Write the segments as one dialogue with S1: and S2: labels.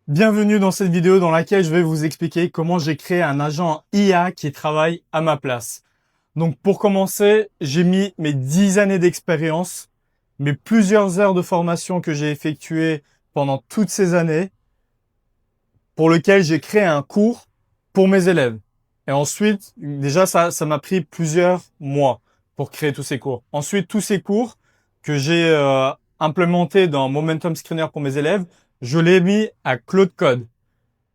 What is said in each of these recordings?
S1: Bienvenue dans cette vidéo dans laquelle je vais vous expliquer comment j'ai créé un agent IA qui travaille à ma place. Donc pour commencer, j'ai mis mes 10 années d'expérience, mes plusieurs heures de formation que j'ai effectuées pendant toutes ces années, pour lequel j'ai créé un cours pour mes élèves. Et ensuite, déjà ça m'a pris plusieurs mois pour créer tous ces cours. Ensuite, tous ces cours que j'ai implémentés dans Momentum Screener pour mes élèves, je l'ai mis à Claude Code.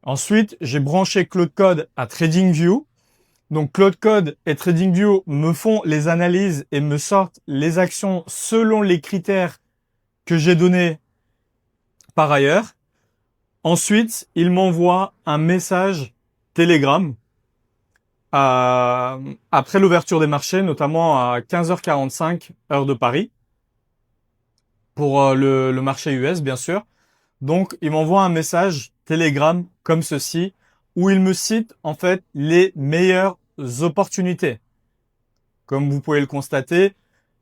S1: Ensuite, j'ai branché Claude Code à TradingView. Donc Claude Code et TradingView me font les analyses et me sortent les actions selon les critères que j'ai donnés par ailleurs. Ensuite, il m'envoie un message Telegram après l'ouverture des marchés, notamment à 15h45 heure de Paris, pour le marché US bien sûr. Donc, il m'envoie un message Telegram comme ceci, où il me cite en fait les meilleures opportunités. Comme vous pouvez le constater,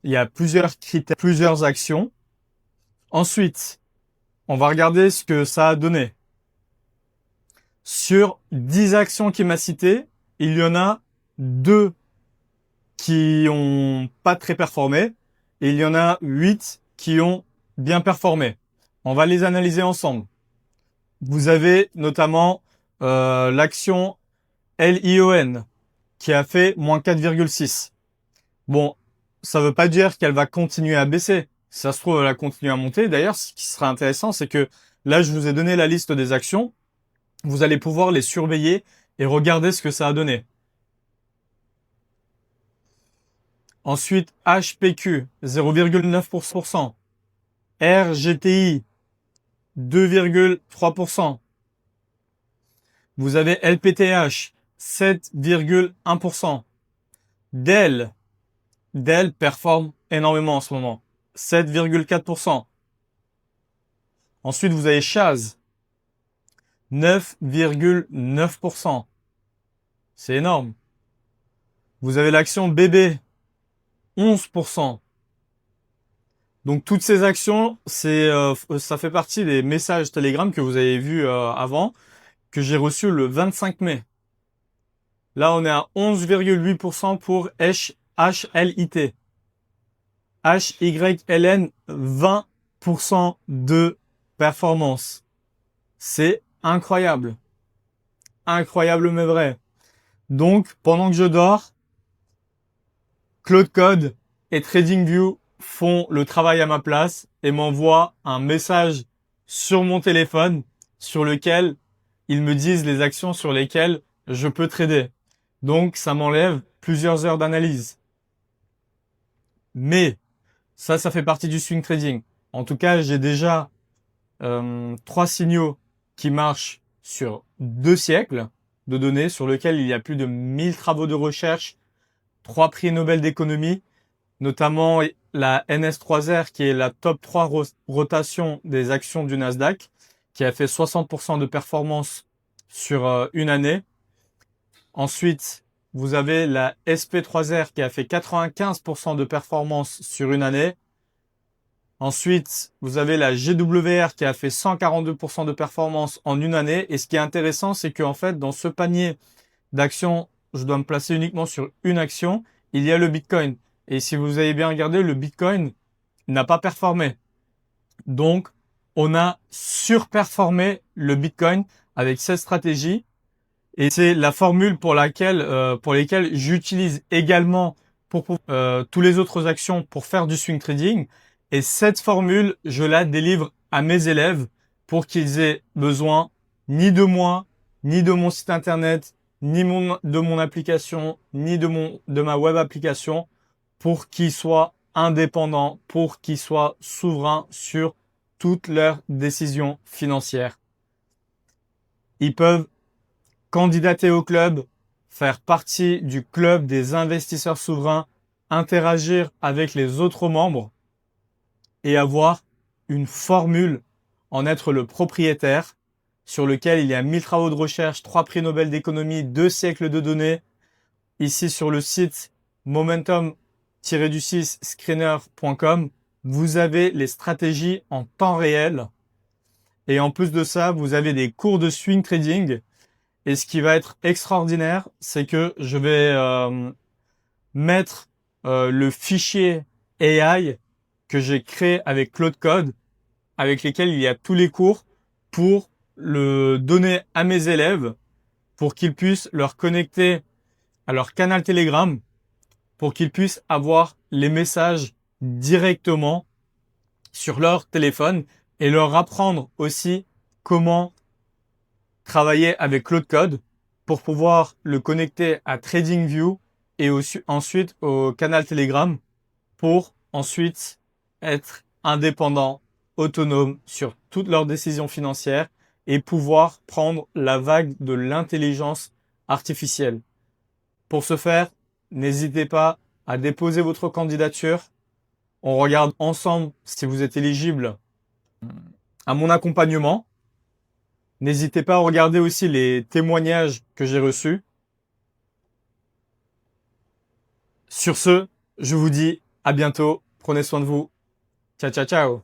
S1: il y a plusieurs critères, plusieurs actions. Ensuite, on va regarder ce que ça a donné. Sur 10 actions qu'il m'a citées, il y en a 2 qui ont pas très performé et il y en a 8 qui ont bien performé. On va les analyser ensemble. Vous avez notamment l'action LION qui a fait moins 4,6. Bon, ça veut pas dire qu'elle va continuer à baisser. Si ça se trouve, elle va continuer à monter. D'ailleurs, ce qui sera intéressant, c'est que là, je vous ai donné la liste des actions. Vous allez pouvoir les surveiller et regarder ce que ça a donné. Ensuite, HPQ, 0,9%. RGTI, 2,3%. Vous avez LPTH, 7,1%. Dell performe énormément en ce moment, 7,4%. Ensuite, vous avez Chaz, 9,9%. C'est énorme. Vous avez l'action BB, 11%. Donc toutes ces actions, ça fait partie des messages Telegram que vous avez vus avant, que j'ai reçus le 25 mai. Là, on est à 11,8% pour HLIT. HYLN, 20% de performance. C'est incroyable. Incroyable mais vrai. Donc, pendant que je dors, Claude Code et TradingView font le travail à ma place et m'envoient un message sur mon téléphone sur lequel ils me disent les actions sur lesquelles je peux trader. Donc, ça m'enlève plusieurs heures d'analyse. Mais, ça fait partie du swing trading. En tout cas, j'ai déjà 3 signaux qui marchent sur 2 siècles de données sur lesquels il y a plus de 1000 travaux de recherche, 3 prix Nobel d'économie, notamment la NS3R qui est la top 3 rotation des actions du Nasdaq, qui a fait 60% de performance sur une année. Ensuite, vous avez la SP3R qui a fait 95% de performance sur une année. Ensuite, vous avez la GWR qui a fait 142% de performance en une année. Et ce qui est intéressant, c'est qu'en fait, dans ce panier d'actions, je dois me placer uniquement sur une action, il y a le Bitcoin. Et si vous avez bien regardé, le Bitcoin n'a pas performé. Donc, on a surperformé le Bitcoin avec cette stratégie. Et c'est la formule pour lesquelles j'utilise également pour tous les autres actions pour faire du swing trading. Et cette formule, je la délivre à mes élèves pour qu'ils aient besoin ni de moi, ni de mon site internet, ni de mon application, ni de ma web application, pour qu'ils soient indépendants, pour qu'ils soient souverains sur toutes leurs décisions financières. Ils peuvent candidater au club, faire partie du club des investisseurs souverains, interagir avec les autres membres et avoir une formule, en être le propriétaire, sur lequel il y a 1000 travaux de recherche, 3 prix Nobel d'économie, 2 siècles de données. Ici sur le site momentum-screener.com, vous avez les stratégies en temps réel Et en plus de ça, vous avez des cours de swing trading. Et ce qui va être extraordinaire, c'est que je vais mettre le fichier AI que j'ai créé avec Claude Code, avec lesquels il y a tous les cours, pour le donner à mes élèves, pour qu'ils puissent leur connecter à leur canal Telegram, pour qu'ils puissent avoir les messages directement sur leur téléphone et leur apprendre aussi comment travailler avec Claude Code pour pouvoir le connecter à TradingView et ensuite au canal Telegram pour ensuite être indépendant, autonome sur toutes leurs décisions financières et pouvoir prendre la vague de l'intelligence artificielle. Pour ce faire, n'hésitez pas à déposer votre candidature. On regarde ensemble si vous êtes éligible à mon accompagnement. N'hésitez pas à regarder aussi les témoignages que j'ai reçus. Sur ce, je vous dis à bientôt. Prenez soin de vous. Ciao, ciao, ciao.